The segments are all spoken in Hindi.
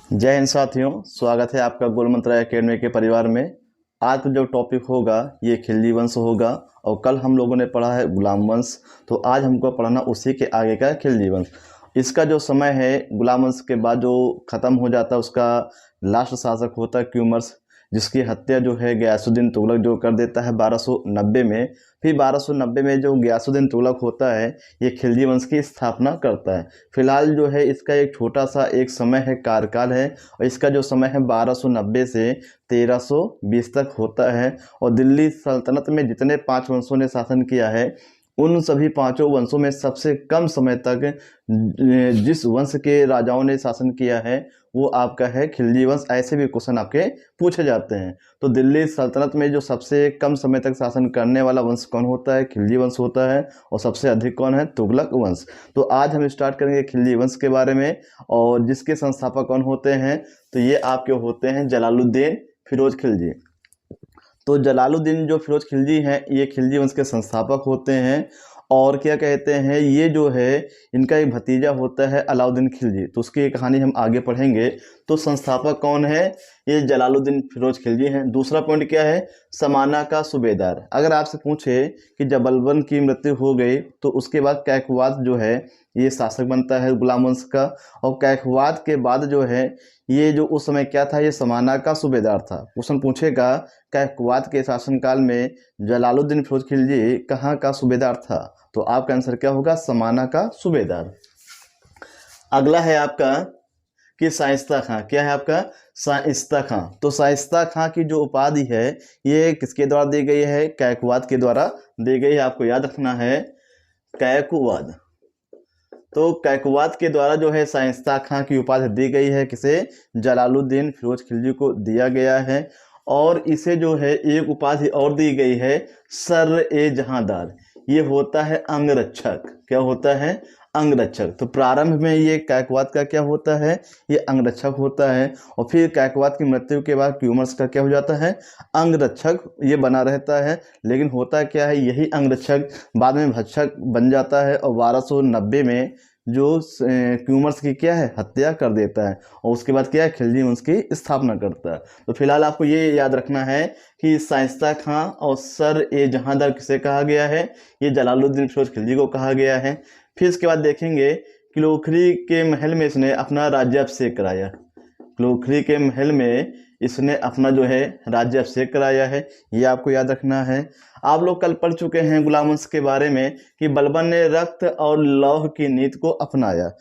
जय हिंद साथियों, स्वागत है आपका गोल मंत्रा एकेडमी के परिवार में। आज का जो टॉपिक होगा ये खिलजी वंश होगा और कल हम लोगों ने पढ़ा है गुलाम वंश। तो आज हमको पढ़ना उसी के आगे का खिलजी वंश। इसका जो समय है गुलाम वंश के बाद जो ख़त्म हो जाता है उसका लास्ट शासक होता है क्यूमर्स, जिसकी हत्या जो है गयासुद्दीन तुगलक जो कर देता है 1290 में। फिर 1290 में जो गयासुद्दीन तुगलक होता है ये खिलजी वंश की स्थापना करता है। फिलहाल जो है इसका एक छोटा सा एक समय है, कार्यकाल है, और इसका जो समय है 1290 से 1320 तक होता है। और दिल्ली सल्तनत में जितने 5 वंशों ने शासन किया है उन सभी 5 वंशों में सबसे कम समय तक जिस वंश के राजाओं ने शासन किया है वो आपका है खिलजी वंश। ऐसे भी क्वेश्चन आपके पूछे जाते हैं। तो दिल्ली सल्तनत में जो सबसे कम समय तक शासन करने वाला वंश कौन होता है? खिलजी वंश होता है। और सबसे अधिक कौन है? तुगलक वंश। तो आज हम स्टार्ट करेंगे खिलजी वंश के बारे में, और जिसके संस्थापक कौन होते हैं तो ये आपके होते हैं जलालुद्दीन फिरोज खिलजी। तो जलालुद्दीन जो फिरोज खिलजी हैं ये खिलजी वंश के संस्थापक होते हैं। और क्या कहते हैं, ये जो है इनका एक भतीजा होता है अलाउद्दीन खिलजी, तो उसकी कहानी हम आगे पढ़ेंगे। तो संस्थापक कौन है? ये जलालुद्दीन फिरोज खिलजी हैं। दूसरा पॉइंट क्या है? समाना का सूबेदार। अगर आपसे पूछे कि जब बलबन की मृत्यु हो गई तो उसके बाद कैकवाद जो है ये शासक बनता है गुलाम वंश का, और कैकवाद के बाद जो है ये जो उस समय क्या था, ये समाना का सूबेदार था। क्वेश्चन पूछेगा कैकवाद के शासनकाल में जलालुद्दीन फिरोज खिलजी कहाँ का सूबेदार था? तो आपका आंसर क्या होगा? समाना का सूबेदार। अगला है आपका कि शाइस्ता खां। क्या है आपका? शाइस्ता खां। तो शाइस्ता खां की जो उपाधि है ये किसके द्वारा दी गई है? कैकवाद के द्वारा दी गई है। आपको याद रखना है कैकवाद। तो कैकवाद के द्वारा जो है शाइस्ता खां की उपाधि दी गई है। किसे? जलालुद्दीन फिरोज खिलजी को दिया गया है। और इसे जो है एक उपाधि और दी गई है सर ए जहांदार। ये होता है अंगरक्षक। क्या होता है? अंगरक्षक। तो प्रारंभ में ये कैकवाद का क्या होता है? ये अंगरक्षक होता है। और फिर कैकवाद की मृत्यु के बाद क्यूमर्स का क्या हो जाता है? अंगरक्षक ये बना रहता है। लेकिन होता क्या है, यही अंगरक्षक बाद में भक्षक बन जाता है और 1290 में जो क्यूमर्स की क्या है हत्या कर देता है। और उसके बाद क्या है, खिलजी वंश की स्थापना करता है। तो फिलहाल आपको ये याद रखना है कि शाइस्ता खां और सर ए जहांदार किसे कहा गया है? ये जलालुद्दीन फिरोज खिलजी को कहा गया है। फिर इसके बाद देखेंगे किलोखरी के महल में इसने अपना राज्याभिषेक कराया। किलोखरी के महल में इसने अपना जो है राज्याभिषेक कराया है, ये आपको याद रखना है। आप लोग कल पढ़ चुके हैं गुलाम वंश के बारे में कि बलबन ने रक्त और लौह की नीति को अपनाया।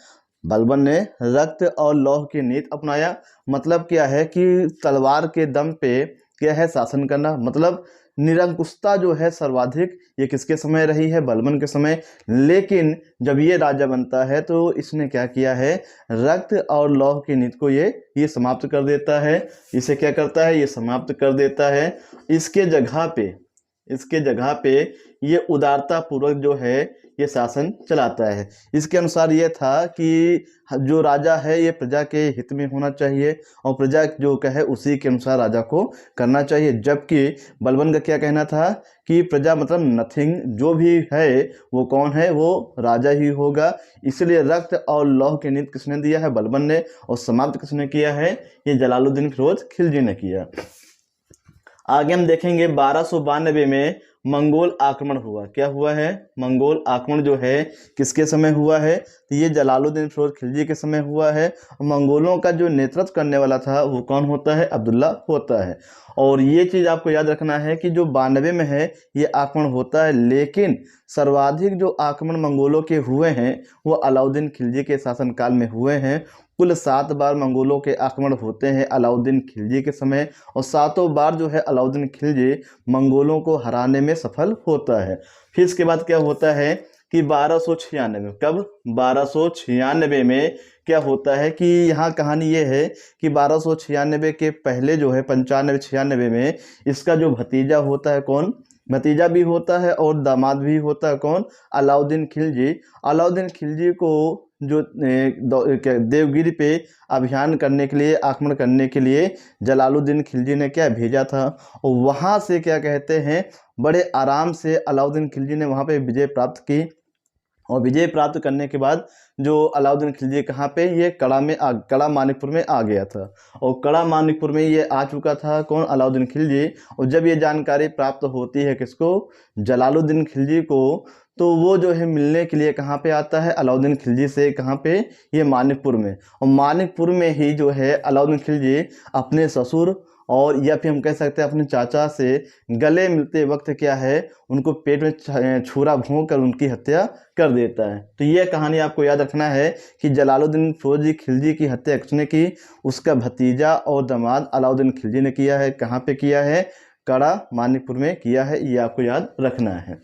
बलबन ने रक्त और लौह की नीति अपनाया मतलब क्या है कि तलवार के दम पे क्या है शासन करना। मतलब निरंकुशता जो है सर्वाधिक ये किसके समय रही है? बलबन के समय। लेकिन जब ये राजा बनता है तो इसने क्या किया है? रक्त और लौह की नीति को ये समाप्त कर देता है। इसे क्या करता है? ये समाप्त कर देता है। इसके जगह पे ये उदारता पूर्वक जो है ये शासन चलाता है। इसके अनुसार ये था कि जो राजा है ये प्रजा के हित में होना चाहिए और प्रजा जो कहे उसी के अनुसार राजा को करना चाहिए। जबकि बलबन का क्या कहना था कि प्रजा मतलब नथिंग, जो भी है वो कौन है? वो राजा ही होगा। इसलिए रक्त और लौह की नीति किसने दिया है? बलबन ने। और समाप्त किसने किया है? ये जलालुद्दीन फिरोज खिलजी ने किया। आगे हम देखेंगे 1292 में मंगोल आक्रमण हुआ। क्या हुआ है? मंगोल आक्रमण जो है किसके समय हुआ है? तो ये जलालुद्दीन फिरोज खिलजी के समय हुआ है। मंगोलों का जो नेतृत्व करने वाला था वो कौन होता है? अब्दुल्ला होता है। और ये चीज़ आपको याद रखना है कि जो 92 में है ये आक्रमण होता है, लेकिन सर्वाधिक जो आक्रमण मंगोलों के हुए हैं वो अलाउद्दीन खिलजी के शासनकाल में हुए हैं। कुल 7 बार मंगोलों के आक्रमण होते हैं अलाउद्दीन खिलजी के समय, और 7 बार जो है अलाउद्दीन खिलजी मंगोलों को हराने में सफल होता है। फिर इसके बाद क्या होता है कि 1296 में, कब? 1296 में क्या होता है कि यहाँ कहानी ये है कि 1296 के पहले जो है 95-96 में इसका जो भतीजा होता है, कौन? भतीजा भी होता है और दामाद भी होता है, कौन? अलाउद्दीन खिलजी। अलाउद्दीन खिलजी को जो देवगिरी पे अभियान करने के लिए, आक्रमण करने के लिए जलालुद्दीन खिलजी ने क्या भेजा था। और वहाँ से क्या कहते हैं बड़े आराम से अलाउद्दीन खिलजी ने वहाँ पे विजय प्राप्त की। और विजय प्राप्त करने के बाद जो अलाउद्दीन खिलजी कहाँ पे, ये कड़ा मानिकपुर में आ गया था। और कड़ा मानिकपुर में ये आ चुका था कौन, अलाउद्दीन खिलजी। और जब ये जानकारी प्राप्त होती है किसको, जलालुद्दीन खिलजी को, तो वो जो है मिलने के लिए कहाँ पे आता है, अलाउद्दीन खिलजी से, कहाँ पे, ये मानिकपुर में। और मानिकपुर में ही जो है अलाउद्दीन खिलजी अपने ससुर और या फिर हम कह सकते हैं अपने चाचा से गले मिलते वक्त क्या है, उनको पेट में छुरा भोंक कर उनकी हत्या कर देता है। तो ये कहानी आपको याद रखना है कि जलालुद्दीन फिरोजी खिलजी की हत्या किसने की, उसका भतीजा और दामाद अलाउद्दीन खिलजी ने किया है। कहाँ पे किया है, कड़ा मानिकपुर में किया है, ये आपको याद रखना है।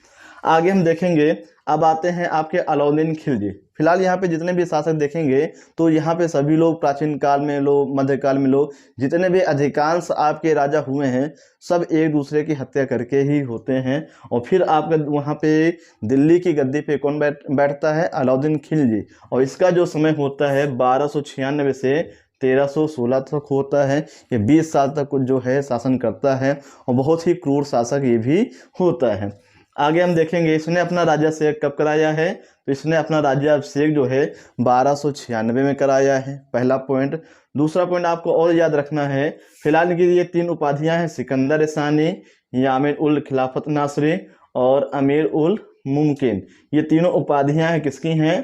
आगे हम देखेंगे, अब आते हैं आपके अलाउद्दीन खिलजी। फिलहाल यहाँ पे जितने भी शासक देखेंगे तो यहाँ पे सभी लोग प्राचीन काल में लोग, मध्यकाल में लोग, जितने भी अधिकांश आपके राजा हुए हैं सब एक दूसरे की हत्या करके ही होते हैं। और फिर आपका वहाँ पे दिल्ली की गद्दी पे कौन बैठता है, अलाउद्दीन खिलजी। और इसका जो समय होता है 1296 से 1316 तक होता है। ये 20 साल तक जो है शासन करता है और बहुत ही क्रूर शासक ये भी होता है। आगे हम देखेंगे इसने अपना राज्याभिषेक कब कराया है, तो इसने अपना राज्याभिषेक जो है 1296 में कराया है, पहला पॉइंट। दूसरा पॉइंट आपको और याद रखना है, फिलहाल इनकी ये 3 उपाधियां हैं, सिकंदर सानी, यामिन उल खिलाफत नासरी और अमीर उल मुमकिन। ये तीनों उपाधियां हैं किसकी हैं,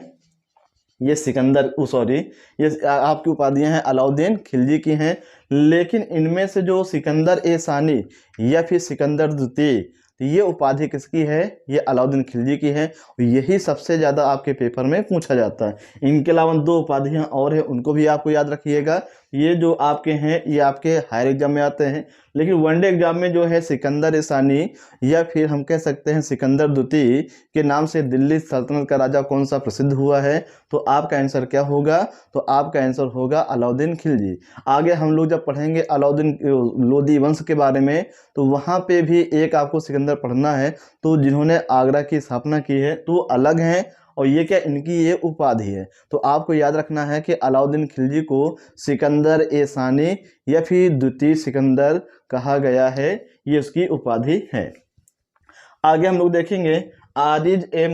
ये ये आपकी उपाधियां हैं अलाउद्दीन खिलजी की हैं। लेकिन इनमें से जो सिकंदर सानी या फिर सिकंदर द्वितीय, तो ये उपाधि किसकी है, ये अलाउद्दीन खिलजी की है। यही सबसे ज़्यादा आपके पेपर में पूछा जाता है। इनके अलावा 2 उपाधियां और हैं, उनको भी आपको याद रखिएगा। ये जो आपके हैं ये आपके हायर एग्जाम में आते हैं, लेकिन वनडे एग्जाम में जो है सिकंदर सानी या फिर हम कह सकते हैं सिकंदर द्वितीय के नाम से दिल्ली सल्तनत का राजा कौन सा प्रसिद्ध हुआ है, तो आपका आंसर क्या होगा, तो आपका आंसर होगा अलाउद्दीन खिलजी। आगे हम लोग जब पढ़ेंगे अलाउद्दीन लोदी वंश के बारे में, तो वहाँ पे भी एक आपको सिकंदर पढ़ना है। तो जिन्होंने आगरा की स्थापना की है तो वो अलग हैं, और ये क्या, इनकी ये उपाधि है। तो आपको याद रखना है कि अलाउद्दीन खिलजी को सिकंदर सानी या फिर द्वितीय सिकंदर कहा गया है, ये उसकी उपाधि है। आगे हम लोग देखेंगे आरिज ए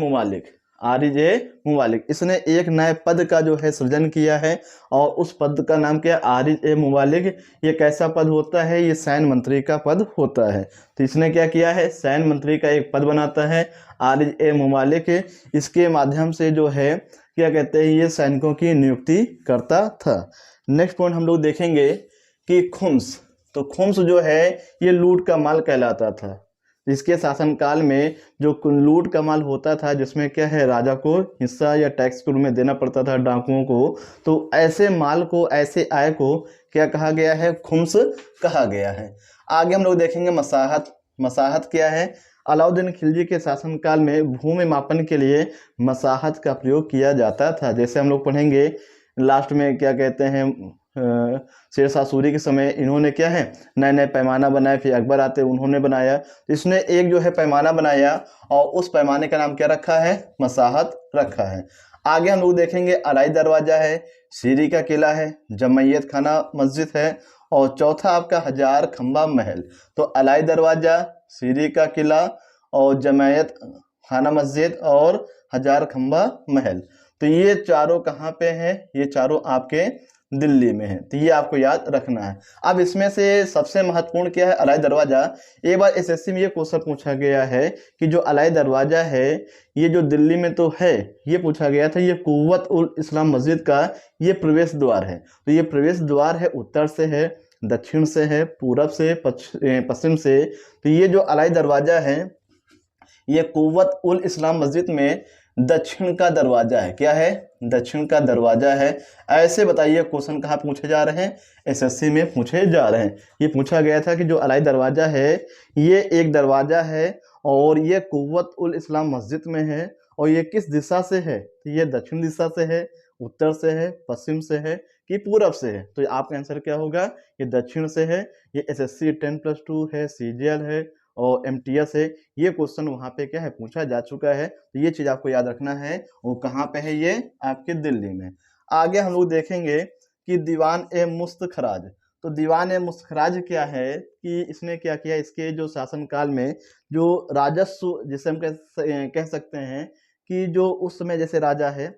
मुमालिक, इसने एक नए पद का जो है सृजन किया है और उस पद का नाम क्या है, आरिज ए मुमालिक। ये कैसा पद होता है, ये सैन्य मंत्री का पद होता है। तो इसने क्या किया है, सैन्य मंत्री का एक पद बनाता है आरिज ए मुमालिक। इसके माध्यम से जो है क्या कहते हैं, ये सैनिकों की नियुक्ति करता था। नेक्स्ट पॉइंट हम लोग देखेंगे कि खुम्स, तो खुम्स जो है ये लूट का माल कहलाता था। इसके शासनकाल में जो लूट का माल होता था, जिसमें क्या है राजा को हिस्सा या टैक्स के रूप में देना पड़ता था डाकुओं को, तो ऐसे माल को, ऐसे आय को क्या कहा गया है, खुम्स कहा गया है। आगे हम लोग देखेंगे मसाहत क्या है। अलाउद्दीन खिलजी के शासनकाल में भूमि मापन के लिए मसाहत का प्रयोग किया जाता था। जैसे हम लोग पढ़ेंगे लास्ट में क्या कहते हैं, शेरशाह सूरी के समय इन्होंने क्या है नए नए पैमाना बनाए, फिर अकबर आते उन्होंने बनाया। तो इसने एक जो है पैमाना बनाया और उस पैमाने का नाम क्या रखा है, मसाहत रखा है। आगे हम लोग देखेंगे अलाई दरवाजा है, सीरी का किला है, जमैयत खाना मस्जिद है और चौथा आपका हजार खंबा महल। तो अलाई दरवाजा, सीरी का किला और जमैयत खाना मस्जिद और हजार खंबा महल, तो ये चारों कहाँ पे हैं, ये चारों आपके दिल्ली में है। तो ये आपको याद रखना है। अब इसमें से सबसे महत्वपूर्ण क्या है, अलाई दरवाजा। एक बार एसएससी में ये क्वेश्चन पूछा गया है कि जो अलाई दरवाजा है ये जो दिल्ली में तो है, ये पूछा गया था, ये कुव्वत उल इस्लाम मस्जिद का ये प्रवेश द्वार है। तो ये प्रवेश द्वार है, उत्तर से है, दक्षिण से है, पूरब से, पश्चिम से। तो ये जो अलाई दरवाजा है ये कुव्वत उल इस्लाम मस्जिद में दक्षिण का दरवाजा है। क्या है, दक्षिण का दरवाजा है। ऐसे बताइए क्वेश्चन कहाँ पूछे जा रहे हैं, एसएससी में पूछे जा रहे हैं। ये पूछा गया था कि जो अलाई दरवाजा है ये एक दरवाजा है और ये कुव्वत उल इस्लाम मस्जिद में है, और ये किस दिशा से है, तो ये दक्षिण दिशा से है, उत्तर से है, पश्चिम से है कि पूरब से है। तो आपका आंसर क्या होगा, ये दक्षिण से है। ये एसएससी 10+2 है, सीजीएल है और एमटीएस है। ये क्वेश्चन वहाँ पे क्या है पूछा जा चुका है। तो ये चीज़ आपको याद रखना है। वो कहाँ पे है, ये आपके दिल्ली में। आगे हम लोग देखेंगे कि दीवान ए मुस्तखराज। तो दीवान ए मुस्तखराज क्या है कि इसने क्या किया, इसके जो शासनकाल में जो राजस्व जिसे हम कह सकते हैं कि जो उस समय जैसे राजा है,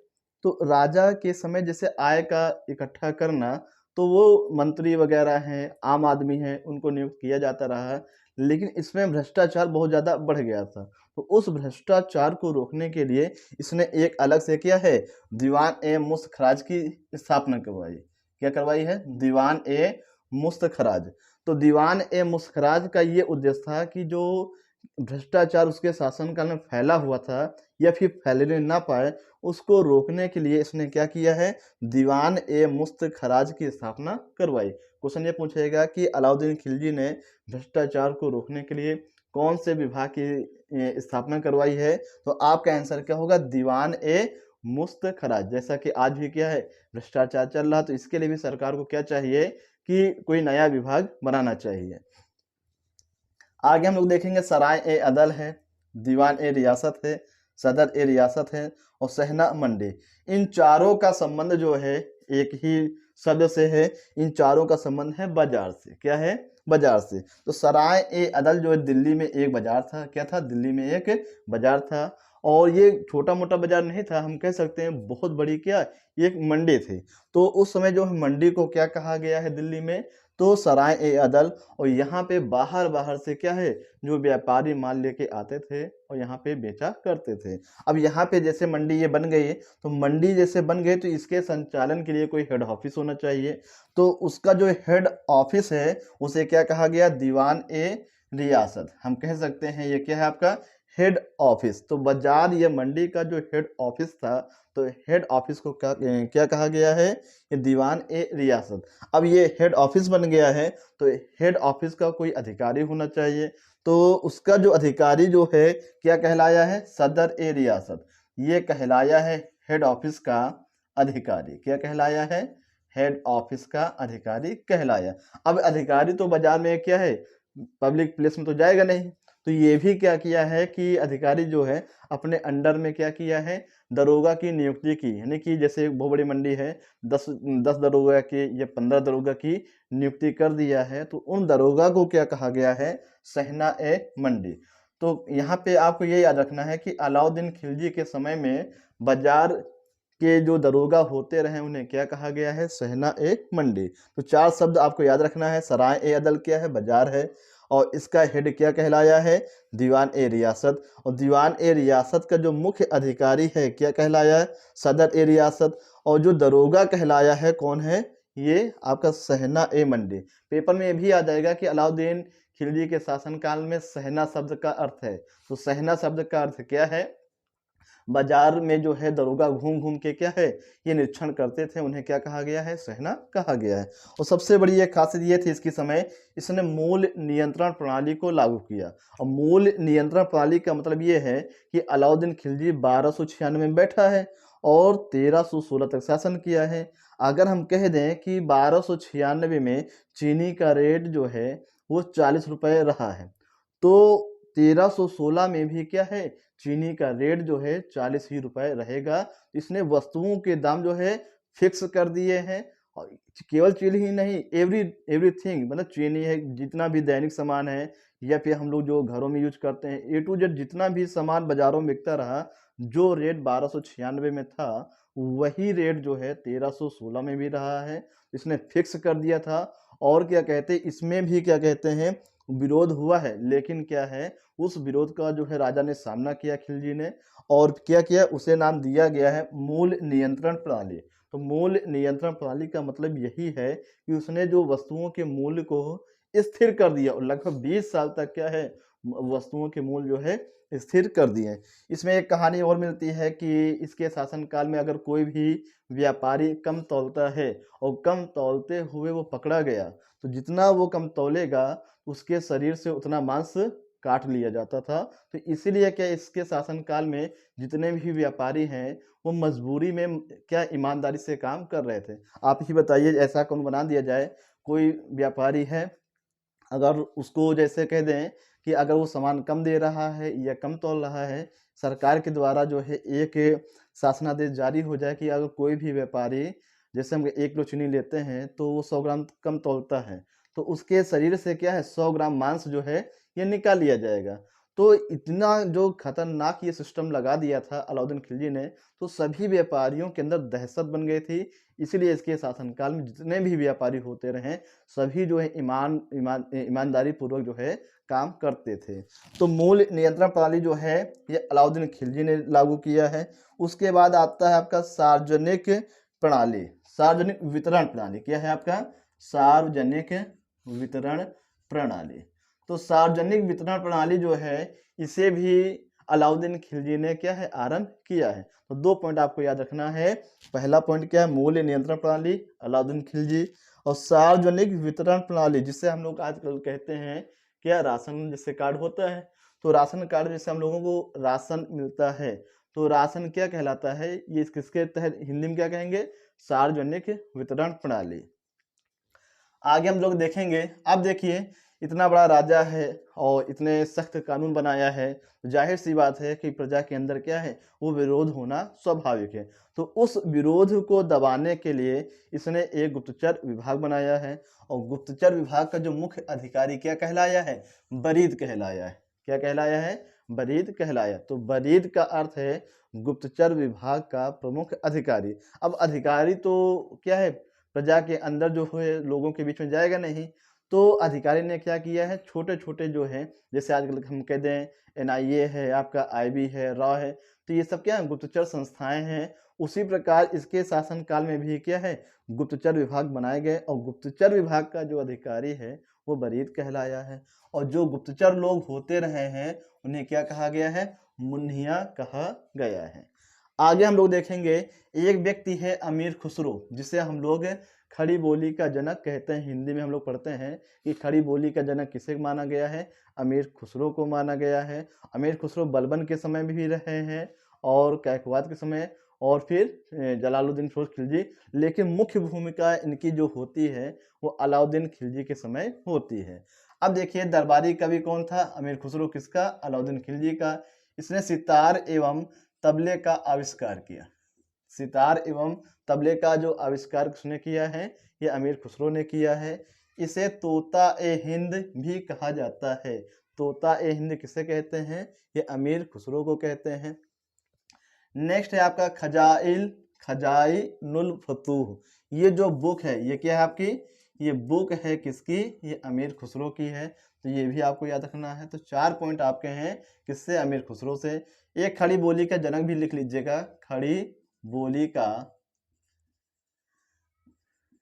तो राजा के समय जैसे आय का इकट्ठा करना, तो वो मंत्री वगैरह हैं, आम आदमी हैं, उनको नियुक्त किया जाता रहा है। लेकिन इसमें भ्रष्टाचार बहुत ज़्यादा बढ़ गया था। तो उस भ्रष्टाचार को रोकने के लिए इसने एक अलग से किया है, दीवान-ए-मुश्त-खराज की स्थापना करवाई। क्या करवाई है? दीवान-ए-मुश्त-खराज। तो दीवान-ए-मुश्त-खराज का ये उद्देश्य था कि जो भ्रष्टाचार उसके शासनकाल में फैला हुआ था या फिर फैलने ना पाए, उसको रोकने के लिए इसने क्या किया है, दीवान-ए-मुश्त-खराज की स्थापना करवाई। क्वेश्चन ये पूछेगा कि अलाउद्दीन खिलजी ने भ्रष्टाचार को रोकने के लिए कौन से विभाग की स्थापना करवाई है? तो आपका आंसर क्या होगा? दीवान-ए-मुश्त-खराज। जैसा कि आज भी क्या है, भ्रष्टाचार चल रहा, तो इसके लिए भी सरकार को क्या चाहिए कि कोई नया विभाग बनाना चाहिए। आगे हम लोग देखेंगे सराय-ए-अदल है, दीवान-ए-रियासत है, सदर-ए-रियासत है और सहना मंडी। इन चारों का संबंध जो है एक ही शब्द से है। इन चारों का संबंध है बाजार से। क्या है? बाजार से। तो सराय-ए-अदल जो है दिल्ली में एक बाजार था। क्या था? दिल्ली में एक बाजार था और ये छोटा-मोटा बाजार नहीं था, हम कह सकते हैं बहुत बड़ी क्या एक मंडी थी। तो उस समय जो है मंडी को क्या कहा गया है दिल्ली में? तो सराय-ए-अदल। और यहाँ पे बाहर-बाहर से क्या है, जो व्यापारी माल लेके आते थे और यहाँ पे बेचा करते थे। अब यहाँ पे जैसे मंडी ये बन गई, तो मंडी जैसे बन गई तो इसके संचालन के लिए कोई हेड ऑफिस होना चाहिए। तो उसका जो हेड ऑफिस है उसे क्या कहा गया? दीवान-ए-रियासत। हम कह सकते हैं ये क्या है आपका? Head office. तो बाजार या मंडी का जो हेड ऑफिस था, तो हेड ऑफिस को क्या कहा गया है? ये दीवान-ए-रियासत। अब ये हेड ऑफिस बन गया है, तो हेड ऑफिस का कोई अधिकारी होना चाहिए। तो उसका जो अधिकारी जो है क्या कहलाया है? सदर-ए-रियासत। ये कहलाया है हेड ऑफिस का अधिकारी। क्या कहलाया है? हेड ऑफिस का अधिकारी कहलाया। अब अधिकारी तो बाजार में क्या है, पब्लिक प्लेस में तो जाएगा नहीं। तो ये भी क्या किया है कि अधिकारी जो है अपने अंडर में क्या किया है, दरोगा की नियुक्ति की। यानी कि जैसे एक बहुत बड़ी मंडी है, 10 दरोगा की या 15 दरोगा की नियुक्ति कर दिया है, तो उन दरोगा को क्या कहा गया है? सहना-ए-मंडी। तो यहाँ पे आपको ये याद रखना है कि अलाउद्दीन खिलजी के समय में बाजार के जो दरोगा होते रहे उन्हें क्या कहा गया है? सहना-ए-मंडी। तो 4 शब्द आपको याद रखना है। सराय-ए-अदल क्या है? बाजार है और इसका हेड क्या कहलाया है? दीवान-ए-रियासत। और दीवान-ए-रियासत का जो मुख्य अधिकारी है क्या कहलाया है? सदर-ए-रियासत। और जो दरोगा कहलाया है कौन है? ये आपका सहना-ए-मंडी। पेपर में ये भी आ जाएगा कि अलाउद्दीन खिलजी के शासनकाल में सहना शब्द का अर्थ है। तो सहना शब्द का अर्थ क्या है? बाजार में जो है दरोगा घूम-घूम के क्या है, ये निरीक्षण करते थे, उन्हें क्या कहा गया है? सहना कहा गया है। और सबसे बड़ी एक खासियत ये थी इसके समय, इसने मूल नियंत्रण प्रणाली को लागू किया। और मूल नियंत्रण प्रणाली का मतलब ये है कि अलाउद्दीन खिलजी 1296 में बैठा है और 1316 तक शासन किया है। अगर हम कह दें कि 1296 में चीनी का रेट जो है वो 40 रुपए रहा है, तो 1316 में भी क्या है, चीनी का रेट जो है 40 ही रुपए रहेगा। इसने वस्तुओं के दाम जो है फिक्स कर दिए हैं। और केवल चीनी ही नहीं, एवरीथिंग, मतलब चीनी है, जितना भी दैनिक सामान है या फिर हम लोग जो घरों में यूज करते हैं, ए टू जेड जितना भी सामान बाजारों में बिकता रहा, जो रेट 1296 में था वही रेट जो है 1316 में भी रहा है। इसने फिक्स कर दिया था। और क्या कहते हैं, इसमें भी क्या कहते हैं, विरोध हुआ है, लेकिन क्या है, उस विरोध का जो है राजा ने सामना किया खिलजी ने, और क्या किया, उसे नाम दिया गया है मूल नियंत्रण प्रणाली। तो मूल नियंत्रण प्रणाली का मतलब यही है कि उसने जो वस्तुओं के मूल्य को स्थिर कर दिया और लगभग 20 साल तक क्या है, वस्तुओं के मूल्य जो है स्थिर कर दिए। इसमें एक कहानी और मिलती है कि इसके शासनकाल में अगर कोई भी व्यापारी कम तौलता है और कम तौलते हुए वो पकड़ा गया, तो जितना वो कम तौलेगा उसके शरीर से उतना मांस काट लिया जाता था। तो इसीलिए क्या इसके शासनकाल में जितने भी व्यापारी हैं वो मजबूरी में क्या ईमानदारी से काम कर रहे थे। आप ही बताइए, ऐसा कानून बना दिया जाए, कोई व्यापारी है, अगर उसको जैसे कह दें कि अगर वो सामान कम दे रहा है या कम तौल रहा है, सरकार के द्वारा जो है एक शासनादेश जारी हो जाए कि अगर कोई भी व्यापारी, जैसे हम 1 किलो चीनी लेते हैं तो वो 100 ग्राम कम तौलता है, तो उसके शरीर से क्या है 100 ग्राम मांस जो है ये निकाल लिया जाएगा। तो इतना जो खतरनाक ये सिस्टम लगा दिया था अलाउद्दीन खिलजी ने, तो सभी व्यापारियों के अंदर दहशत बन गई थी। इसीलिए इसके शासनकाल में जितने भी व्यापारी होते रहे, सभी जो है ईमानदारी पूर्वक जो है काम करते थे। तो मूल नियंत्रण प्रणाली जो है ये अलाउद्दीन खिलजी ने लागू किया है। उसके बाद आता है आपका सार्वजनिक प्रणाली, सार्वजनिक वितरण प्रणाली। क्या है आपका? सार्वजनिक वितरण प्रणाली। तो सार्वजनिक वितरण प्रणाली जो है इसे भी अलाउद्दीन खिलजी ने क्या है आरंभ किया है। तो 2 पॉइंट आपको याद रखना है। पहला पॉइंट क्या है? मूल्य नियंत्रण प्रणाली अलाउद्दीन खिलजी, और सार्वजनिक वितरण प्रणाली जिसे हम लोग आजकल कहते हैं क्या, राशन जैसे कार्ड होता है। तो राशन कार्ड जैसे हम लोगों को राशन मिलता है, तो राशन क्या कहलाता है? ये किसके तहत हिंदी में क्या कहेंगे? सार्वजनिक वितरण प्रणाली। आगे हम लोग देखेंगे। अब देखिए, इतना बड़ा राजा है और इतने सख्त कानून बनाया है, जाहिर सी बात है कि प्रजा के अंदर क्या है, वो विरोध होना स्वाभाविक है। तो उस विरोध को दबाने के लिए इसने एक गुप्तचर विभाग बनाया है, और गुप्तचर विभाग का जो मुख्य अधिकारी क्या कहलाया है? बरीद कहलाया है। क्या कहलाया है? बरीद कहलाया। तो बरीद का अर्थ है गुप्तचर विभाग का प्रमुख अधिकारी। अब अधिकारी तो क्या है, प्रजा के अंदर जो है लोगों के बीच में जाएगा नहीं। तो अधिकारी ने क्या किया है, छोटे छोटे जो है, जैसे आजकल हम कह दें एनआईए है, आपका आईबी है, रॉ है, तो ये सब क्या है, गुप्तचर संस्थाएं हैं। उसी प्रकार इसके शासनकाल में भी क्या है, गुप्तचर विभाग बनाए गए, और गुप्तचर विभाग का जो अधिकारी है वो बरीद कहलाया है। और जो गुप्तचर लोग होते रहे हैं उन्हें क्या कहा गया है? मुन्निया कहा गया है। आगे हम लोग देखेंगे, एक व्यक्ति है अमीर खुसरो, जिसे हम लोग खड़ी बोली का जनक कहते हैं। हिंदी में हम लोग पढ़ते हैं कि खड़ी बोली का जनक किसे माना गया है? अमीर खुसरो को माना गया है। अमीर खुसरो बलबन के समय में भी रहे हैं, और कैकवाद के समय, और फिर जलालुद्दीन फिरोज खिलजी। लेकिन मुख्य भूमिका इनकी जो होती है वो अलाउद्दीन खिलजी के समय होती है। अब देखिए, दरबारी कवि कौन था? अमीर खुसरो किसका? अलाउद्दीन खिलजी का। इसने सितार एवं तबले का आविष्कार किया। सितार एवं तबले का जो आविष्कार किसने किया है? ये अमीर खुसरो ने किया है। इसे तोता ए हिंद भी कहा जाता है। तोता ए हिंद किसे कहते हैं? ये अमीर खुसरो को कहते हैं। नेक्स्ट है आपका खजाइनुल फतूह। ये जो बुक है ये क्या है आपकी? ये बुक है किसकी? ये अमीर खुसरो की है। तो ये भी आपको याद रखना है। तो 4 पॉइंट आपके हैं किससे? अमीर खुसरो से। एक खड़ी बोली का जनक भी लिख लीजिएगा, खड़ी बोली का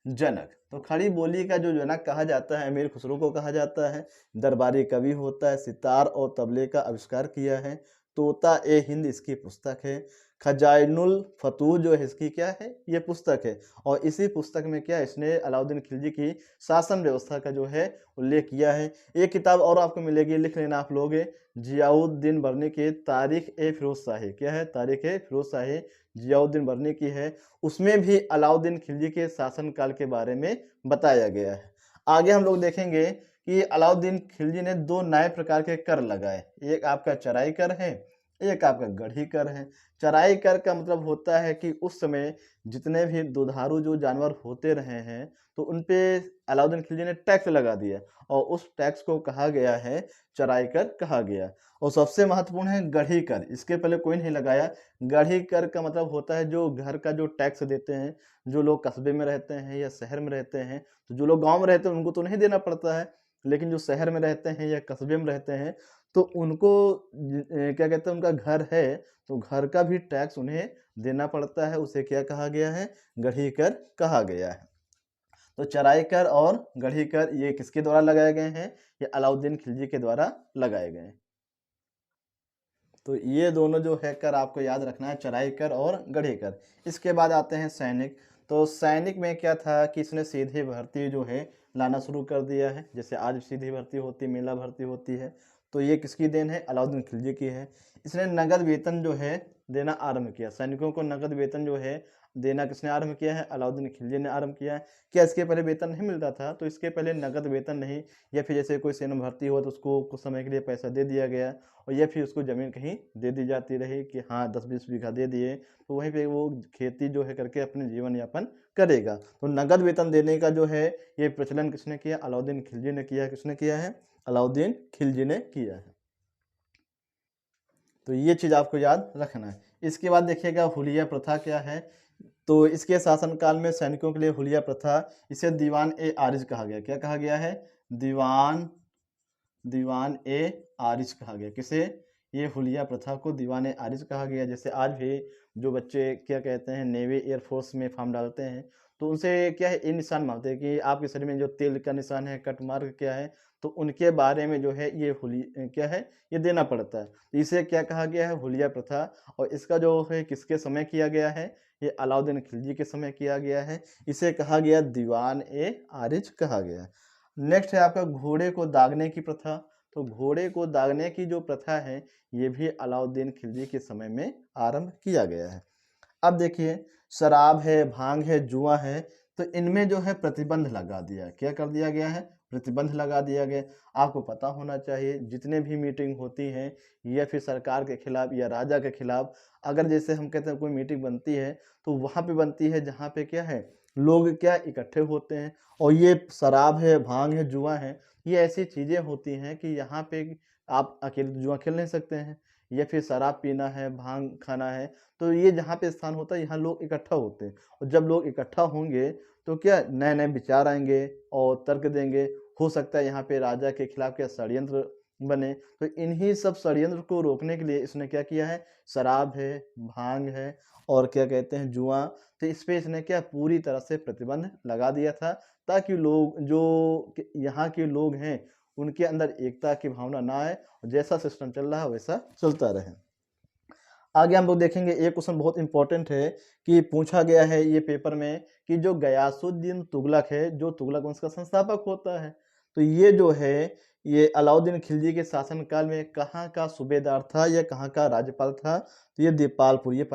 जनक। तो खड़ी बोली का जो जनक कहा जाता है अमीर खुसरो को कहा जाता है। दरबारी कवि होता है, सितार और तबले का आविष्कार किया है। तोता ए हिंद इसकी पुस्तक है। खजाइनुल फतूह जो है इसकी क्या है? ये पुस्तक है। और इसी पुस्तक में क्या, इसने अलाउद्दीन खिलजी की शासन व्यवस्था का जो है उल्लेख किया है। एक किताब और आपको मिलेगी, लिख लेना आप लोग, जियाउद्दीन बर्नी की तारीख ए फिरोज शाही। क्या है? तारीख ए फिरोज शाही जियाउद्दीन बर्नी की है। उसमें भी अलाउद्दीन खिलजी के शासनकाल के बारे में बताया गया है। आगे हम लोग देखेंगे कि अलाउद्दीन खिलजी ने 2 नए प्रकार के कर लगाए। एक आपका चराई कर है, एक आपका गढ़ी कर है। चराई कर का मतलब होता है कि उस समय जितने भी दुधारू जो जानवर होते रहे हैं, तो उन पे अलाउद्दीन खिलजी ने टैक्स लगा दिया, और उस टैक्स को कहा गया है चराई कर कहा गया। और सबसे महत्वपूर्ण है गढ़ी कर। इसके पहले कोई नहीं लगाया। गढ़ी कर का मतलब होता है जो घर का जो टैक्स देते हैं, जो लोग कस्बे में रहते हैं या शहर में रहते हैं। तो जो लोग गाँव में रहते हैं उनको तो नहीं देना पड़ता है, लेकिन जो शहर में रहते हैं या कस्बे में रहते हैं तो उनको क्या कहते हैं, उनका घर है तो घर का भी टैक्स उन्हें देना पड़ता है। उसे क्या कहा गया है? गढ़ी कर कहा गया है। तो चराई कर और गढ़ी कर ये किसके द्वारा लगाए गए हैं? ये अलाउद्दीन खिलजी के द्वारा लगाए गए हैं। तो ये दोनों जो है कर आपको याद रखना है, चराई कर और गढ़ी कर। इसके बाद आते हैं सैनिक। तो सैनिक में क्या था कि इसने सीधी भर्ती जो है लाना शुरू कर दिया है। जैसे आज सीधी भर्ती होती है, मेला भर्ती होती है, तो ये किसकी देन है? अलाउद्दीन खिलजी की है। इसने नगद वेतन जो है देना आरंभ किया। सैनिकों को नगद वेतन जो है देना किसने आरंभ किया है? अलाउद्दीन खिलजी ने आरंभ किया है। क्या इसके पहले वेतन नहीं मिलता था? तो इसके पहले नगद वेतन नहीं, या फिर जैसे कोई सेना भर्ती हो तो उसको कुछ समय के लिए पैसा दे दिया गया, और या फिर उसको ज़मीन कहीं दे दी जाती रही कि हाँ 10-20 बीघा दे दिए, तो वहीं पे वो खेती जो है करके अपने जीवन यापन करेगा। तो नगद वेतन देने का जो है ये प्रचलन किसने किया? अलाउद्दीन खिलजी ने किया। किसने किया है? अलाउद्दीन खिलजी ने किया है। तो ये चीज़ आपको याद रखना है। इसके बाद देखिएगा हुलिया प्रथा क्या है। तो इसके शासनकाल में सैनिकों के लिए हुलिया प्रथा, इसे दीवान ए आरिज कहा गया। क्या कहा गया है? दीवान दीवान ए आरिज कहा गया। किसे? ये हुलिया प्रथा को दीवान ए आरिज कहा गया। जैसे आज भी जो बच्चे क्या कहते हैं नेवी एयरफोर्स में फॉर्म डालते हैं तो उनसे क्या है ये निशान मांगते हैं कि आपके शरीर में जो तेल का निशान है, कट मार्क क्या है, तो उनके बारे में जो है ये क्या है ये देना पड़ता है। तो इसे क्या कहा गया है? हुलिया प्रथा। और इसका जो है किसके समय किया गया है? ये अलाउद्दीन खिलजी के समय किया गया है। इसे कहा गया दीवान ए आरिज कहा गया। नेक्स्ट है आपका घोड़े को दागने की प्रथा। तो घोड़े को दागने की जो प्रथा है ये भी अलाउद्दीन खिलजी के समय में आरंभ किया गया है। अब देखिए शराब है, भांग है, जुआ है, तो इनमें जो है प्रतिबंध लगा दिया। क्या कर दिया गया है? प्रतिबंध लगा दिया गया। आपको पता होना चाहिए जितने भी मीटिंग होती हैं या फिर सरकार के खिलाफ या राजा के खिलाफ, अगर जैसे हम कहते हैं कोई मीटिंग बनती है तो वहाँ पे बनती है जहाँ पे क्या है लोग क्या इकट्ठे होते हैं। और ये शराब है, भांग है, जुआ है, ये ऐसी चीज़ें होती हैं कि यहाँ पे आप अकेले तो जुआ खेल नहीं सकते हैं या फिर शराब पीना है, भांग खाना है, तो ये जहाँ पे स्थान होता है यहाँ लोग इकट्ठा होते हैं। और जब लोग इकट्ठा होंगे तो क्या नए-नए विचार आएँगे और तर्क देंगे। हो सकता है यहाँ पे राजा के खिलाफ क्या षड्यंत्र बने। तो इन्हीं सब षड्यंत्र को रोकने के लिए इसने क्या किया है? शराब है, भांग है और क्या कहते हैं जुआ, तो इस पे इसने क्या पूरी तरह से प्रतिबंध लगा दिया था ताकि लोग जो यहाँ के लोग हैं उनके अंदर एकता की भावना ना आए और जैसा सिस्टम चल रहा है वैसा चलता रहे। आगे हम लोग देखेंगे एक क्वेश्चन बहुत इंपॉर्टेंट है कि पूछा गया है ये पेपर में कि जो गयासुद्दीन तुगलक है, जो तुगलक वंश का संस्थापक होता है, तो ये जो है ये अलाउद्दीन खिलजी के शासनकाल में कहाँ का सूबेदार था या कहाँ का राज्यपाल था? तो ये दीपालपुर, ये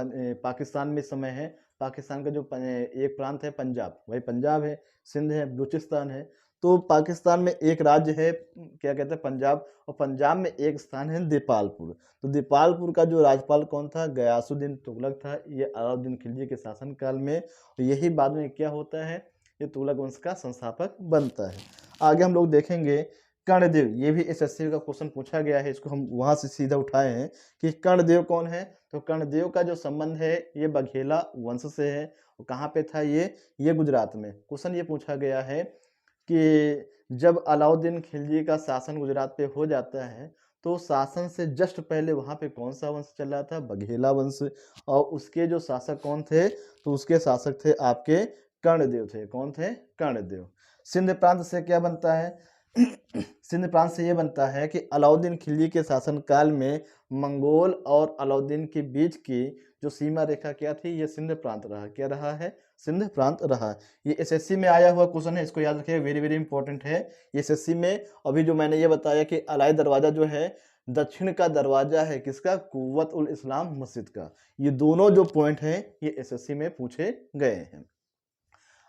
पाकिस्तान में समय है। पाकिस्तान का जो एक प्रांत है पंजाब, वही पंजाब है, सिंध है, बलूचिस्तान है। तो पाकिस्तान में एक राज्य है क्या कहते हैं पंजाब, और पंजाब में एक स्थान है दीपालपुर। तो दीपालपुर का जो राज्यपाल कौन था? गयासुद्दीन तुगलक था। ये अलाउद्दीन खिलजी के शासनकाल में, और यही बाद में क्या होता है ये तुगलक वंश का संस्थापक बनता है। आगे हम लोग देखेंगे कर्णदेव, ये भी एसएससी का क्वेश्चन पूछा गया है, इसको हम वहां से सीधा उठाए हैं कि कर्णदेव कौन है। तो कर्णदेव का जो संबंध है ये बघेला वंश से है। और कहाँ पे था ये गुजरात में। क्वेश्चन ये पूछा गया है कि जब अलाउद्दीन खिलजी का शासन गुजरात पे हो जाता है तो शासन से जस्ट पहले वहाँ पे कौन सा वंश चल रहा था? बघेला वंश। और उसके जो शासक कौन थे? तो उसके शासक थे आपके कर्णदेव थे। कौन थे? कर्णदेव। सिंध प्रांत से क्या बनता है? सिंध प्रांत से ये बनता है कि अलाउद्दीन खिलजी के शासनकाल में मंगोल और अलाउद्दीन के बीच की जो सीमा रेखा क्या थी? ये सिंध प्रांत रहा। क्या रहा है? सिंध प्रांत रहा। ये एसएससी में आया हुआ क्वेश्चन है, इसको याद रखिएगा, वेरी वेरी इंपॉर्टेंट है एसएससी में। अभी जो मैंने ये बताया कि अलाई दरवाजा जो है दक्षिण का दरवाजा है किसका? कुव्वत उल इस्लाम मस्जिद का। ये दोनों जो पॉइंट हैं ये एसएससी में पूछे गए हैं।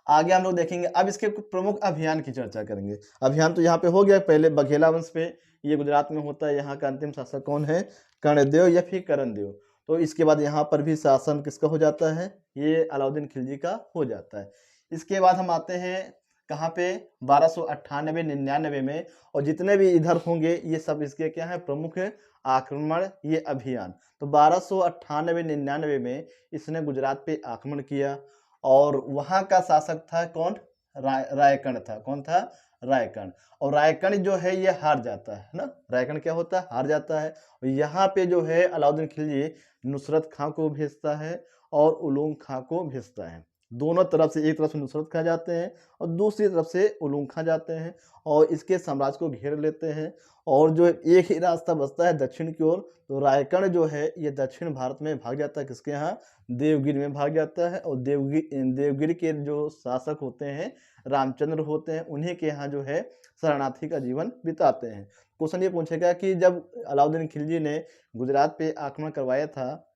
आगे हम लोग देखेंगे अब इसके कुछ प्रमुख अभियान की चर्चा करेंगे। अभियान तो यहाँ पे हो गया, पहले बघेला वंश पे, ये गुजरात में होता है। यहाँ का अंतिम शासक कौन है? कर्णदेव या फिर करणदेव। तो इसके बाद यहाँ पर भी शासन किसका हो जाता है? ये अलाउद्दीन खिलजी का हो जाता है। इसके बाद हम आते हैं कहाँ पे? 1298-99 में। और जितने भी इधर होंगे ये सब इसके क्या है? प्रमुख आक्रमण ये अभियान। तो 1298-99 में इसने गुजरात पे आक्रमण किया और वहाँ का शासक था कौन? रायकण था। कौन था? रायकण। और रायकण जो है ये हार जाता है ना। रायकण क्या होता है? हार जाता है। और यहाँ पे जो है अलाउद्दीन खिलजी नुसरत खां को भेजता है और उलूग खां को भेजता है। दोनों तरफ से, एक तरफ से नुसरत खां जाते हैं और दूसरी तरफ से उलूग खां जाते हैं और इसके साम्राज्य को घेर लेते हैं। और जो एक ही रास्ता बचता है दक्षिण की ओर। तो रायकण जो है ये दक्षिण भारत में भाग जाता है। किसके यहाँ? देवगिरी में भाग जाता है। और देवगिरी के जो शासक होते हैं रामचंद्र होते हैं, उन्हीं के यहाँ जो है शरणार्थी का जीवन बिताते हैं। क्वेश्चन ये पूछेगा कि जब अलाउद्दीन खिलजी ने गुजरात पे आक्रमण करवाया था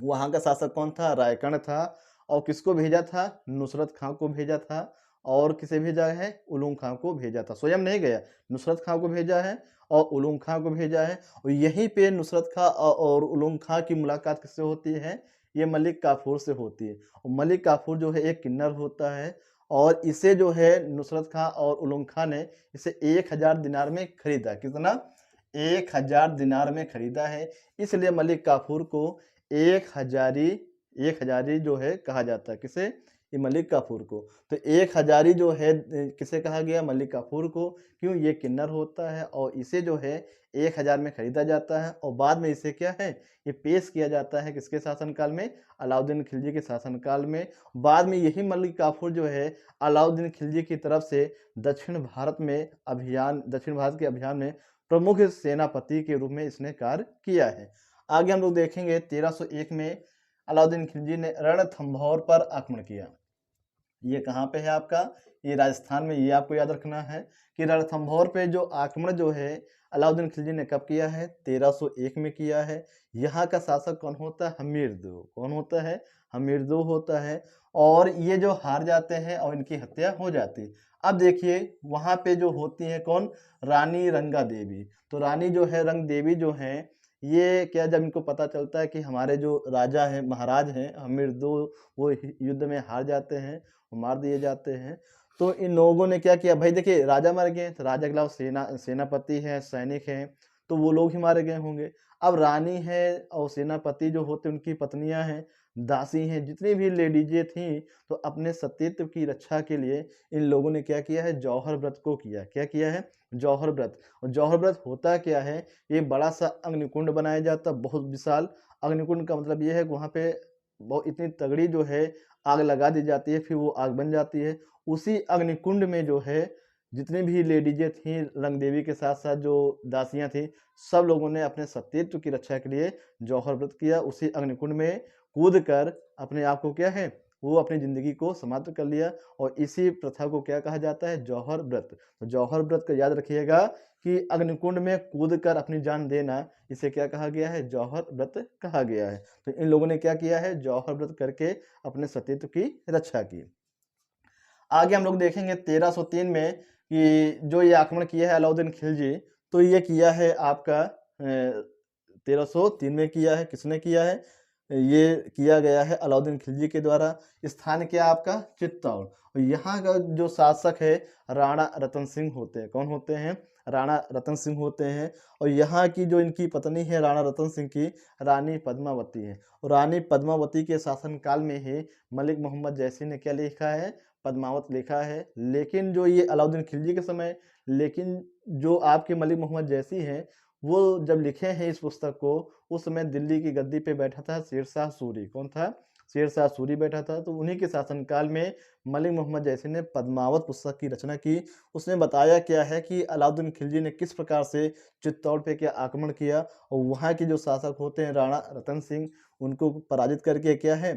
वहाँ का शासक कौन था? रायकण था। और किसको भेजा था? नुसरत खां को भेजा था। और किसे भेजा है? उलूग खां को भेजा था। स्वयं नहीं गया, नुसरत खां को भेजा है और उलूग खां को भेजा है। और यहीं पे नुसरत खां और उलूग खां की मुलाकात किससे होती है? ये मलिक काफूर से होती है। और मलिक काफूर जो है एक किन्नर होता है और इसे जो है नुसरत खां और उलूग खां ने इसे 1000 दिनार में खरीदा। कितना? 1000 दिनार में खरीदा है, इसलिए मलिक काफूर को एक हजारी जो है कहा जाता है। किसे? ये मलिक काफूर को। तो एक हजारी जो है किसे कहा गया? मलिक काफूर को। क्यों? ये किन्नर होता है और इसे जो है 1000 में खरीदा जाता है और बाद में इसे क्या है, ये पेश किया जाता है किसके शासनकाल में? अलाउद्दीन खिलजी के शासनकाल में। बाद में यही मलिक काफूर जो है अलाउद्दीन खिलजी की तरफ से दक्षिण भारत के अभियान में प्रमुख सेनापति के रूप में इसने कार्य किया है। आगे हम लोग देखेंगे 1301 में अलाउद्दीन खिलजी ने रणथंभौर पर आक्रमण किया। ये कहाँ पे है आपका? ये राजस्थान में। ये आपको याद रखना है कि रणथंभौर पे जो आक्रमण जो है अलाउद्दीन खिलजी ने कब किया है? 1301 में किया है। यहाँ का शासक कौन होता है? हमीरदो। कौन होता है? हमीरदो होता है। और ये जो हार जाते हैं और इनकी हत्या हो जाती है। अब देखिए वहाँ पे जो होती है कौन? रानी रंगा देवी। तो रानी जो है रंग देवी जो है, ये क्या, जब इनको पता चलता है कि हमारे जो राजा हैं, महाराज हैं हमीरदो, वो युद्ध में हार जाते हैं, मार दिए जाते हैं, तो इन लोगों ने क्या किया? भाई देखिए राजा मर गए तो राजा के अलावा सेनापति हैं, सैनिक हैं, तो वो लोग ही मारे गए होंगे। अब रानी है और सेनापति जो होते उनकी पत्नियां हैं, दासी हैं, जितनी भी लेडीजें थीं, तो अपने सतीत्व की रक्षा के लिए इन लोगों ने क्या किया है? जौहर व्रत को किया। क्या किया है? जौहर व्रत। और जौहर व्रत होता क्या है? ये बड़ा सा अग्निकुंड बनाया जाता, बहुत विशाल। अग्निकुंड का मतलब ये है कि वहाँ पे बहुत इतनी तगड़ी जो है आग लगा दी जाती है, फिर वो आग बन जाती है। उसी अग्निकुंड में जो है जितनी भी लेडीजें थीं, रंग देवी के साथ साथ जो दासियां थीं, सब लोगों ने अपने सतीत्व की रक्षा के लिए जौहर व्रत किया। उसी अग्निकुंड में कूद कर अपने आप को क्या है, वो अपनी जिंदगी को समाप्त कर लिया। और इसी प्रथा को क्या कहा जाता है? जौहर व्रत। तो जौहर व्रत को याद रखिएगा कि अग्निकुंड में कूद कर अपनी जान देना, इसे क्या कहा गया है? जौहर व्रत कहा गया है। तो इन लोगों ने क्या किया है? जौहर व्रत करके अपने सतीत्व की रक्षा की। आगे हम लोग देखेंगे 1303 में कि जो ये आक्रमण किया है अलाउद्दीन खिलजी, तो ये किया है आपका 1303 में किया है। किसने किया है? ये किया गया है अलाउद्दीन खिलजी के द्वारा। स्थान क्या आपका? चित्तौड़। और यहाँ का जो शासक है राणा रतन सिंह होते हैं। कौन होते हैं? राणा रतन सिंह होते हैं। और यहाँ की जो इनकी पत्नी है राणा रतन सिंह की, रानी पद्मावती है। और रानी पद्मावती के शासनकाल में ही मलिक मोहम्मद जैसी ने क्या लिखा है? पद्मावत लिखा है। लेकिन जो ये अलाउद्दीन खिलजी के समय, लेकिन जो आपके मलिक मोहम्मद जैसी हैं, वो जब लिखे हैं इस पुस्तक को, उस समय दिल्ली की गद्दी पे बैठा था शेरशाह सूरी। कौन था? शेरशाह सूरी बैठा था। तो उन्हीं के शासनकाल में मलिक मोहम्मद जैसी ने पद्मावत पुस्तक की रचना की। उसने बताया क्या है कि अलाउद्दीन खिलजी ने किस प्रकार से चित्तौड़ पे क्या आक्रमण किया और वहाँ के जो शासक होते हैं राणा रतन सिंह, उनको पराजित करके क्या है,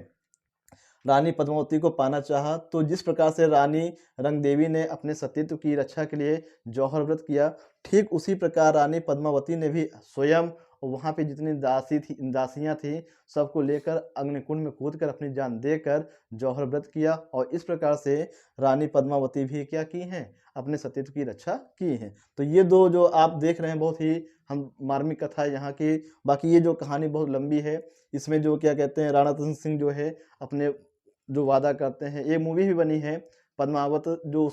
रानी पद्मावती को पाना चाहा। तो जिस प्रकार से रानी रंगदेवी ने अपने सतीत्व की रक्षा के लिए जौहर व्रत किया, ठीक उसी प्रकार रानी पद्मावती ने भी स्वयं वहाँ पे जितनी दासियां थी, सबको लेकर अग्निकुंड में कूदकर अपनी जान देकर जौहर व्रत किया। और इस प्रकार से रानी पद्मावती भी क्या की हैं? अपने सतीत्व की रक्षा की हैं। तो ये दो जो आप देख रहे हैं बहुत ही हम मार्मिक कथा है यहाँ की। बाकी ये जो कहानी बहुत लंबी है, इसमें जो क्या कहते हैं राणा रतन सिंह जो है अपने जो वादा करते हैं, एक मूवी भी बनी है पद्मावत, जो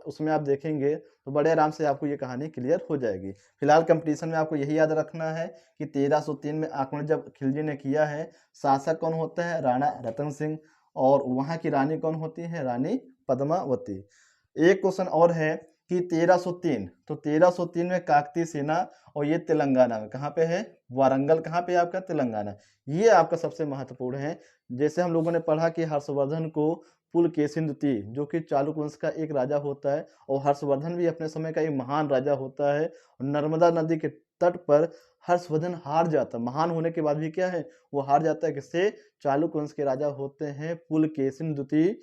उसमें आप देखेंगे तो बड़े आराम से आपको ये कहानी क्लियर हो जाएगी। फिलहाल कंपटीशन में आपको यही याद रखना है कि 1303 में आक्रमण जब खिलजी ने किया है, शासक कौन होता है? राणा रतन सिंह। और वहाँ की रानी कौन होती है? रानी पद्मावती। एक क्वेश्चन और है कि 1303, तो 1303 में काकतीय सेना, और ये तेलंगाना में कहाँ पे है? वारंगल। कहाँ पे आपका? तेलंगाना। ये आपका सबसे महत्वपूर्ण है। जैसे हम लोगों ने पढ़ा कि हर्षवर्धन को पुलकेशिन द्वितीय, जो कि चालुक्य वंश का एक राजा होता है, और हर्षवर्धन भी अपने समय का एक महान राजा होता है। नर्मदा नदी के तट पर हर्षवर्धन हार जाता, महान होने के बाद भी क्या है, वो हार जाता है। किससे? चालुक्य वंश के राजा होते हैं पुलकेशिन द्वितीय।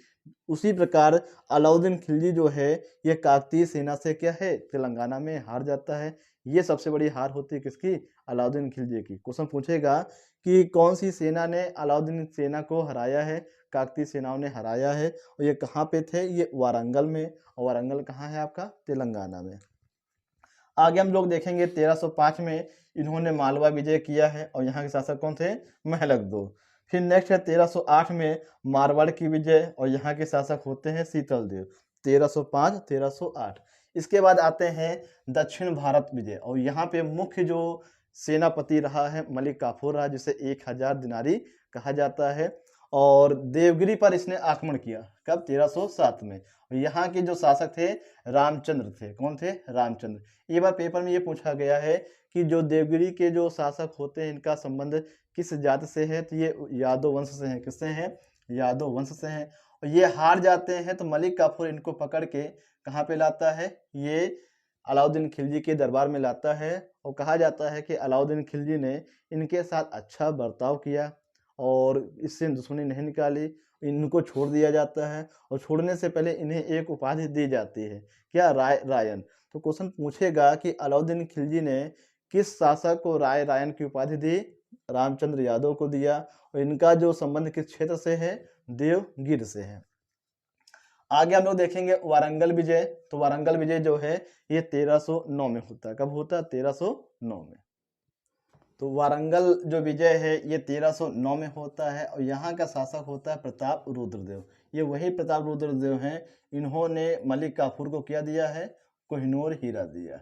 उसी प्रकार अलाउद्दीन खिलजी जो है ये काकतीय सेना से क्या है? तेलंगाना में हार जाता है। ये सबसे बड़ी हार होती है किसकी? अलाउद्दीन खिलजी की। क्वेश्चन पूछेगा कि कौन सी सेना ने अलाउद्दीन सेना को हराया है? काकतीय सेनाओं ने हराया है। और ये कहाँ पे थे? ये वारंगल में। और वारंगल कहाँ है आपका? तेलंगाना में। आगे हम लोग देखेंगे 1305 में इन्होंने मालवा विजय किया है, और यहाँ के शासक कौन थे? महलकदो। फिर नेक्स्ट है 1308 में मारवाड़ की विजय, और यहाँ के शासक होते हैं शीतलदेव। 1305 1308। इसके बाद आते हैं दक्षिण भारत विजय, और यहाँ पे मुख्य जो सेनापति रहा है मलिक काफूर रहा, जिसे 1000 दिनारी कहा जाता है। और देवगिरी पर इसने आक्रमण किया, कब? 1307 में। यहाँ के जो शासक थे रामचंद्र थे। कौन थे? रामचंद्र। एक बार पेपर में ये पूछा गया है कि जो देवगिरी के जो शासक होते हैं इनका संबंध किस जाति से है, तो ये यादव वंश से हैं। किससे हैं? यादव वंश से हैं। और ये हार जाते हैं तो मलिक काफूर इनको पकड़ के कहाँ पे लाता है? ये अलाउद्दीन खिलजी के दरबार में लाता है। और कहा जाता है कि अलाउद्दीन खिलजी ने इनके साथ अच्छा बर्ताव किया और इससे दुश्मनी नहीं निकाली, इनको छोड़ दिया जाता है। और छोड़ने से पहले इन्हें एक उपाधि दी जाती है, क्या? रायन। तो क्वेश्चन पूछेगा कि अलाउद्दीन खिलजी ने किस शासक को रायन की उपाधि दी? रामचंद्र यादव को दिया। और इनका जो संबंध किस क्षेत्र से है? देवगिर से है। आगे हम लोग देखेंगे वारंगल विजय। तो वारंगल विजय जो है ये 1309 में होता है। कब होता है? 1309 में। तो वारंगल जो विजय है ये 1309 में होता है। और यहाँ का शासक होता है प्रताप रुद्रदेव। ये वही प्रताप रुद्रदेव हैं, इन्होंने मलिक काफूर को क्या दिया है? कोहिनूर हीरा दिया।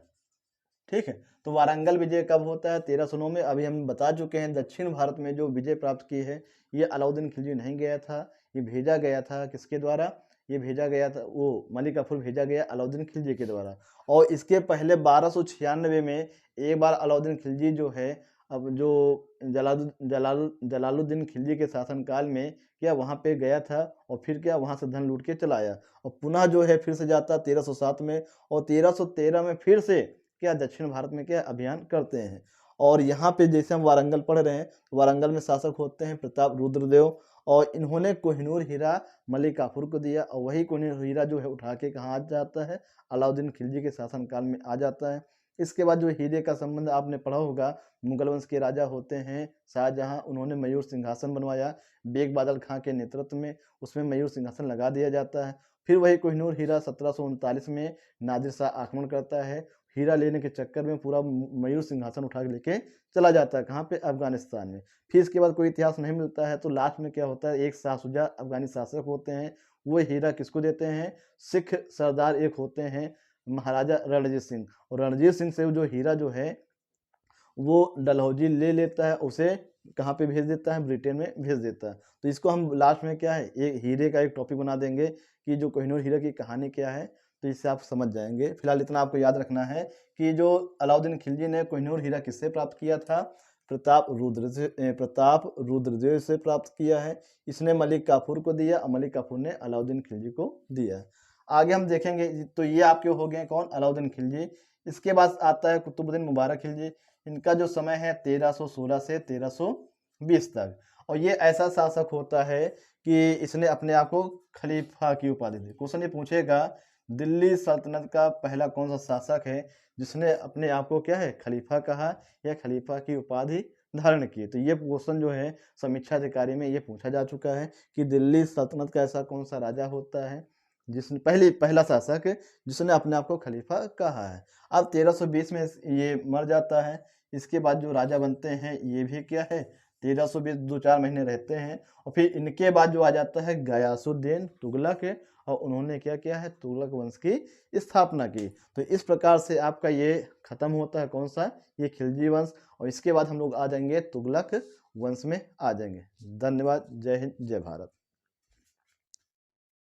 ठीक है। तो वारंगल विजय कब होता है? 1309 में। अभी हम बता चुके हैं दक्षिण भारत में जो विजय प्राप्त की है ये अलाउद्दीन खिलजी नहीं गया था, ये भेजा गया था। किसके द्वारा? ये भेजा गया था, वो मलिक काफूर भेजा गया अलाउद्दीन खिलजी के द्वारा। और इसके पहले 1296 में एक बार अलाउद्दीन खिलजी जो है, अब जो जलालुद्दीन खिलजी के शासनकाल में क्या वहाँ पे गया था, और फिर क्या वहाँ से धन लूट के चला आया। और पुनः जो है फिर से जाता 1307 में, और 1313 में फिर से क्या दक्षिण भारत में क्या अभियान करते हैं। और यहाँ पे जैसे हम वारंगल पढ़ रहे हैं, वारंगल में शासक होते हैं प्रताप रुद्रदेव, और इन्होंने कोहिनूर हीरा मलिक काफूर को दिया। और वही कोहिनूर हीरा जो है उठा के कहाँ आ जाता है? अलाउद्दीन खिलजी के शासनकाल में आ जाता है। इसके बाद जो हीरे का संबंध आपने पढ़ा होगा, मुगल वंश के राजा होते हैं शाहजहां, उन्होंने मयूर सिंहासन बनवाया बेग बादल खां के नेतृत्व में, उसमें मयूर सिंहासन लगा दिया जाता है। फिर वही कोहिनूर हीरा 1739 में नादिर शाह आक्रमण करता है, हीरा लेने के चक्कर में पूरा मयूर सिंहासन उठा के लेके चला जाता है। कहाँ पे? अफगानिस्तान में। फिर इसके बाद कोई इतिहास नहीं मिलता है। तो लास्ट में क्या होता है? एक शाह शुजा अफगानी शासक होते हैं, वो हीरा किसको देते हैं? सिख सरदार एक होते हैं महाराजा रणजीत सिंह। और रणजीत सिंह से जो हीरा जो है वो डलहौजी ले लेता है, उसे कहाँ पे भेज देता है? ब्रिटेन में भेज देता है। तो इसको हम लास्ट में क्या है, एक हीरे का एक टॉपिक बना देंगे कि जो कोहिनूर हीरा की कहानी क्या है, तो इससे आप समझ जाएंगे। फिलहाल इतना आपको याद रखना है कि जो अलाउद्दीन खिलजी ने कोहिनूर हीरा किससे प्राप्त किया था? प्रताप रुद्रदेव से प्राप्त किया है। इसने मलिक काफूर को दिया, और मलिक काफूर ने अलाउद्दीन खिलजी को दिया। आगे हम देखेंगे। तो ये आपके हो गए कौन? अलाउद्दीन खिलजी। इसके बाद आता है कुतुबुद्दीन मुबारक खिलजी। इनका जो समय है 1316 से 1320 तक। और ये ऐसा शासक होता है कि इसने अपने आप को खलीफा की उपाधि दी। क्वेश्चन ये पूछेगा दिल्ली सल्तनत का पहला कौन सा शासक है जिसने अपने आप को क्या है? खलीफा कहा या खलीफा की उपाधि धारण की। तो ये क्वेश्चन जो है समीक्षा अधिकारी में ये पूछा जा चुका है कि दिल्ली सल्तनत का ऐसा कौन सा राजा होता है जिसने पहला शासक जिसने अपने आप को खलीफा कहा है। अब 1320 में ये मर जाता है। इसके बाद जो राजा बनते हैं ये भी क्या है? 1320 2-4 महीने रहते हैं। और फिर इनके बाद जो आ जाता है गयासुद्दीन तुगलक, और उन्होंने क्या किया है? तुगलक वंश की स्थापना की। तो इस प्रकार से आपका ये खत्म होता है कौन सा? ये खिलजी वंश। और इसके बाद हम लोग आ जाएंगे तुगलक वंश में आ जाएंगे। धन्यवाद। जय हिंद, जय भारत।